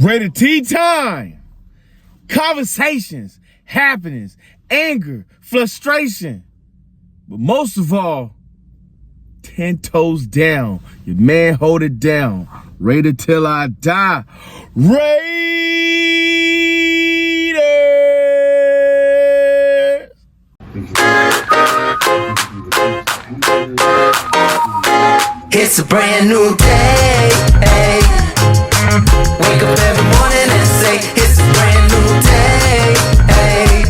Rated T time. Conversations, happenings, anger, frustration. But most of all, 10 toes down. Your man hold it down. Rated till I die. Raiders. It's a brand new day. Hey. Wake up every morning and say it's a brand new day. Hey.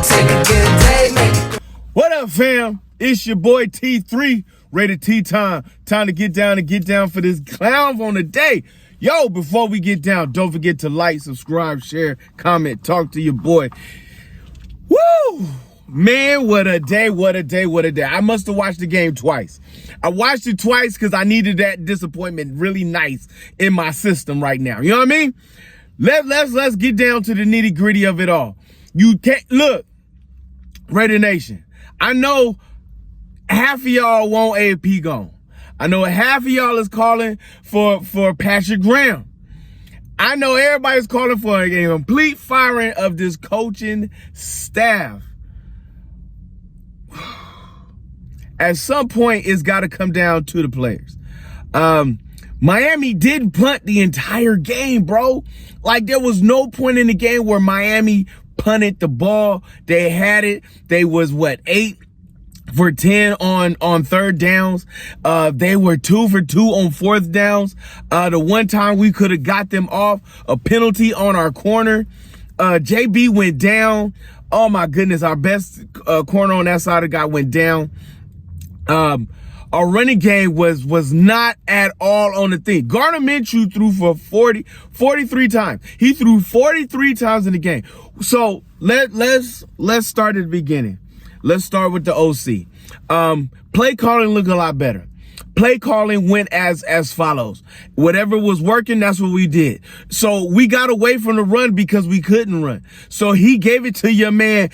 Take a good day, make it. What up, fam? It's your boy T3, Rated T time. Time to get down for this clown on the day. Yo, before we get down, don't forget to like, subscribe, share, comment, talk to your boy. Woo! Man, what a day, what a day, what a day. I must have watched the game twice. I watched it twice because I needed that disappointment really nice in my system right now. You know what I mean? Let's get down to the nitty gritty of it all. You can't, look, Raider Nation, I know half of y'all want AP gone. I know half of y'all is calling for Patrick Graham. I know everybody's calling for a complete firing of this coaching staff. At some point, it's got to come down to the players. Miami did punt the entire game, bro. Like, there was no point in the game where Miami punted the ball. They had it. They was, 8 for 10 on third downs. They were 2 for 2 on fourth downs. The one time we could have got them off, a penalty on our corner. JB went down. Oh, my goodness. Our best corner on that side of the guy went down. Our running game was not at all on the thing. Gardner Minshew threw for 43 times. He threw 43 times in the game. So let's start at the beginning. Let's start with the OC. Play calling looked a lot better. Play calling went as follows. Whatever was working, that's what we did. So we got away from the run because we couldn't run. So he gave it to your man.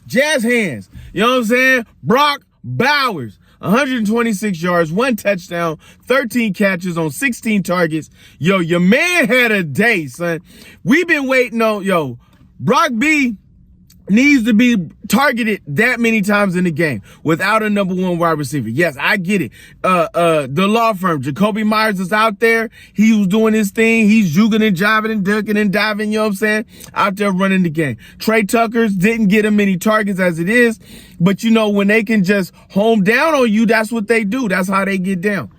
Jazz hands. You know what I'm saying? Brock Bowers, 126 yards, 1 touchdown, 13 catches on 16 targets. Yo, your man had a day, son. We've been waiting on, Brock B needs to be targeted that many times in the game without a number 1 wide receiver. Yes, I get it. The law firm, Jacoby Myers is out there. He was doing his thing. He's juking and jiving and ducking and diving, you know what I'm saying? Out there running the game. Trey Tuckers didn't get him many targets as it is, but when they can just home down on you, that's what they do. That's how they get down.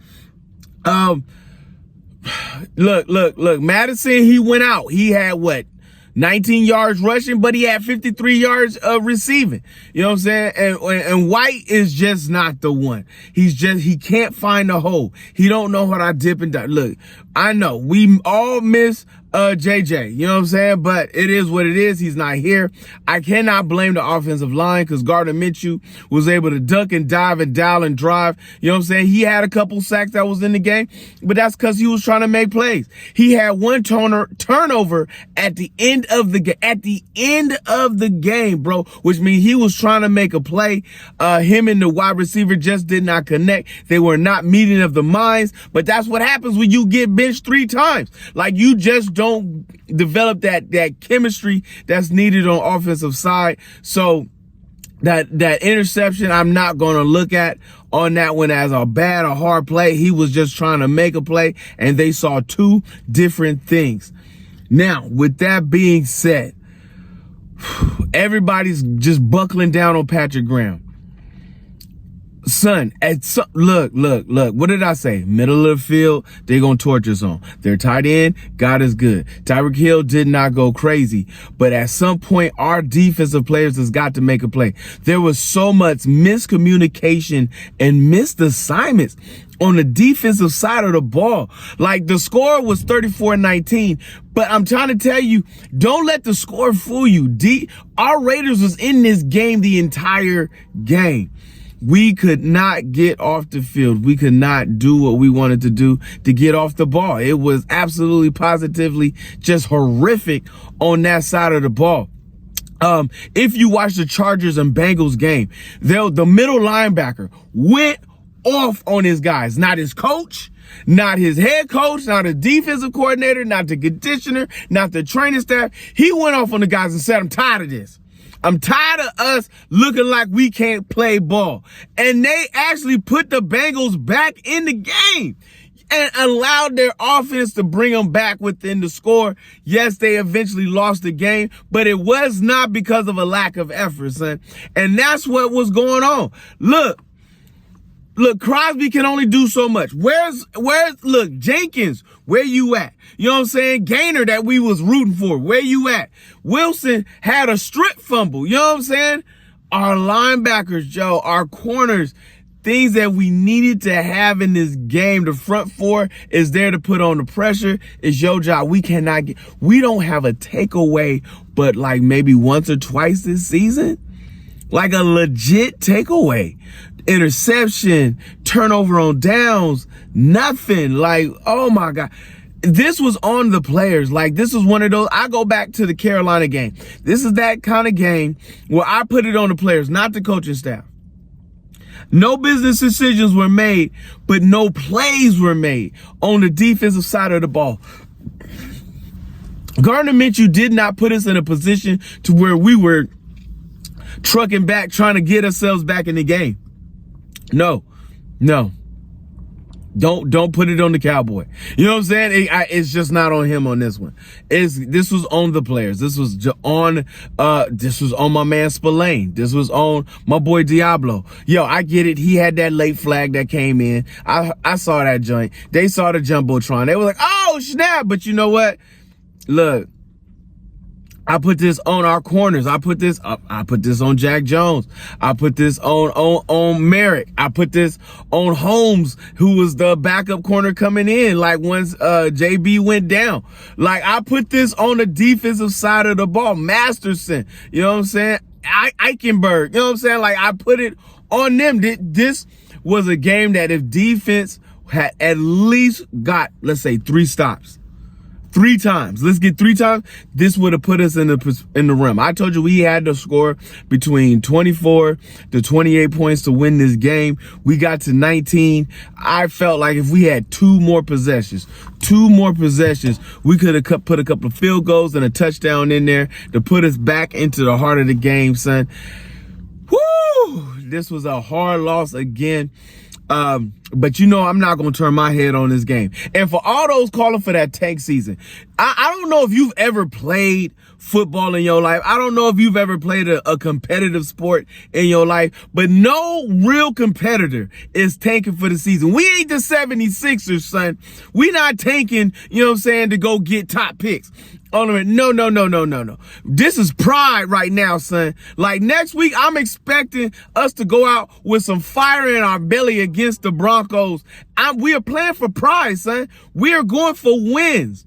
Look, Madison, he went out. He had 19 yards rushing, but he had 53 yards receiving. You know what I'm saying? And White is just not the one. He can't find a hole. He don't know how to dip and dive. Look, I know we all miss JJ, you know what I'm saying? But it is what it is. He's not here. I cannot blame the offensive line because Gardner Minshew was able to duck and dive and dial and drive. You know what I'm saying? He had a couple sacks that was in the game, but that's because he was trying to make plays. He had 1 turnover at the end of the game, bro, which means he was trying to make a play. Him and the wide receiver just did not connect. They were not meeting of the minds, but that's what happens when you get benched 3 times. Like, you just don't develop that chemistry that's needed on offensive side. So that interception, I'm not going to look at on that one as a hard play. He was just trying to make a play, and they saw 2 different things. Now, with that being said, everybody's just buckling down on Patrick Graham. Son, look, what did I say? Middle of the field, they're going to torture zone. Their tight end, God is good. Tyreek Hill did not go crazy, but at some point, our defensive players has got to make a play. There was so much miscommunication and missed assignments on the defensive side of the ball. Like, the score was 34-19, but I'm trying to tell you, don't let the score fool you. Our Raiders was in this game the entire game. We could not get off the field. We could not do what we wanted to do to get off the ball. It was absolutely positively just horrific on that side of the ball. If you watch the Chargers and Bengals game, the middle linebacker went off on his guys, not his coach, not his head coach, not a defensive coordinator, not the conditioner, not the training staff. He went off on the guys and said, I'm tired of this. I'm tired of us looking like we can't play ball. And they actually put the Bengals back in the game and allowed their offense to bring them back within the score. Yes, they eventually lost the game, but it was not because of a lack of effort, son. And that's what was going on. Look, Crosby can only do so much. Look, Jenkins, where you at? You know what I'm saying? Gaynor that we was rooting for, where you at? Wilson had a strip fumble, you know what I'm saying? Our linebackers, Joe, our corners, things that we needed to have in this game. The front four is there to put on the pressure. It's your job. We don't have a takeaway, but like maybe once or twice this season. Like a legit takeaway. Interception, turnover on downs, nothing. Like, oh my God. This was on the players. Like, this was one of those. I go back to the Carolina game. This is that kind of game where I put it on the players, not the coaching staff. No business decisions were made, but no plays were made on the defensive side of the ball. Gardner Minshew did not put us in a position to where we were trucking back, trying to get ourselves back in the game. No. Don't put it on the Cowboy. You know what I'm saying? It's just not on him on this one. This was on the players. This was on my man Spillane. This was on my boy Diablo. Yo, I get it. He had that late flag that came in. I saw that joint. They saw the Jumbotron. They were like, oh snap. But you know what? Look, I put this on our corners. I put this on Jack Jones. I put this on Merrick. I put this on Holmes, who was the backup corner coming in, like once JB went down. Like, I put this on the defensive side of the ball. Masterson, you know what I'm saying? Eichenberg, you know what I'm saying? Like, I put it on them. This was a game that if defense had at least got, let's say, 3 stops, 3 times. Let's get 3 times. This would have put us in the rim. I told you we had to score between 24 to 28 points to win this game. We got to 19. I felt like if we had 2 more possessions, we could have put a couple of field goals and a touchdown in there to put us back into the heart of the game, son. Woo! This was a hard loss again. But you know, I'm not going to turn my head on this game. And for all those calling for that tank season, I don't know if you've ever played football in your life. I don't know if you've ever played a competitive sport in your life, but no real competitor is tanking for the season. We ain't the 76ers, son. We not tanking, you know what I'm saying, to go get top picks. No. This is pride right now, son. Like, next week, I'm expecting us to go out with some fire in our belly against the Broncos. We are playing for pride, son. We are going for wins.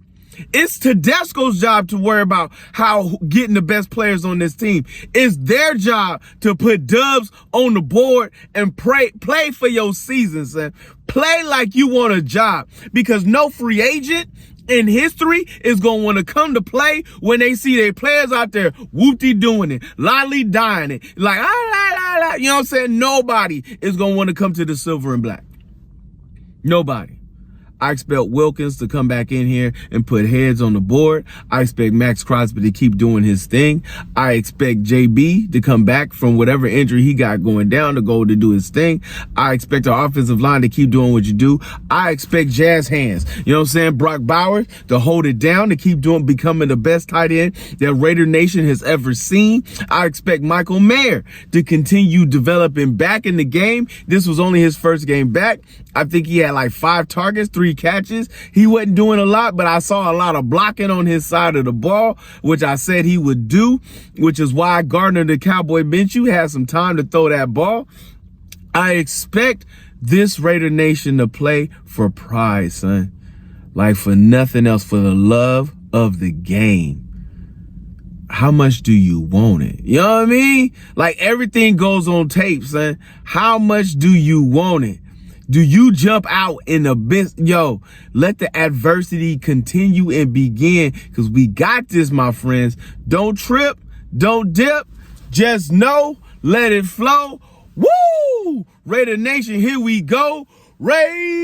It's Tedesco's job to worry about how getting the best players on this team. It's their job to put dubs on the board and play for your season, son. Play like you want a job, because no free agent in history is going to want to come to play when they see their players out there whoopty doing it, lolly dying it, like, you know what I'm saying? Nobody is going to want to come to the silver and black. Nobody. I expect Wilkins to come back in here and put heads on the board. I expect Max Crosby to keep doing his thing. I expect JB to come back from whatever injury he got going down to go to do his thing. I expect our offensive line to keep doing what you do. I expect Jazz Hands, you know what I'm saying, Brock Bowers, to hold it down, to keep becoming the best tight end that Raider Nation has ever seen. I expect Michael Mayer to continue developing back in the game. This was only his first game back. I think he had like 5 targets, 3 catches. He wasn't doing a lot, but I saw a lot of blocking on his side of the ball, which I said he would do, which is why Gardner the Cowboy Minshew had some time to throw that ball. I expect this Raider Nation to play for pride, son. Like, for nothing else, for the love of the game. How much do you want it? You know what I mean? Like, everything goes on tape, son. How much do you want it? Do you jump out in the best? Yo, let the adversity continue and begin, because we got this, my friends. Don't trip. Don't dip. Just know, let it flow. Woo! Woo! Raider Nation, here we go. Raiders.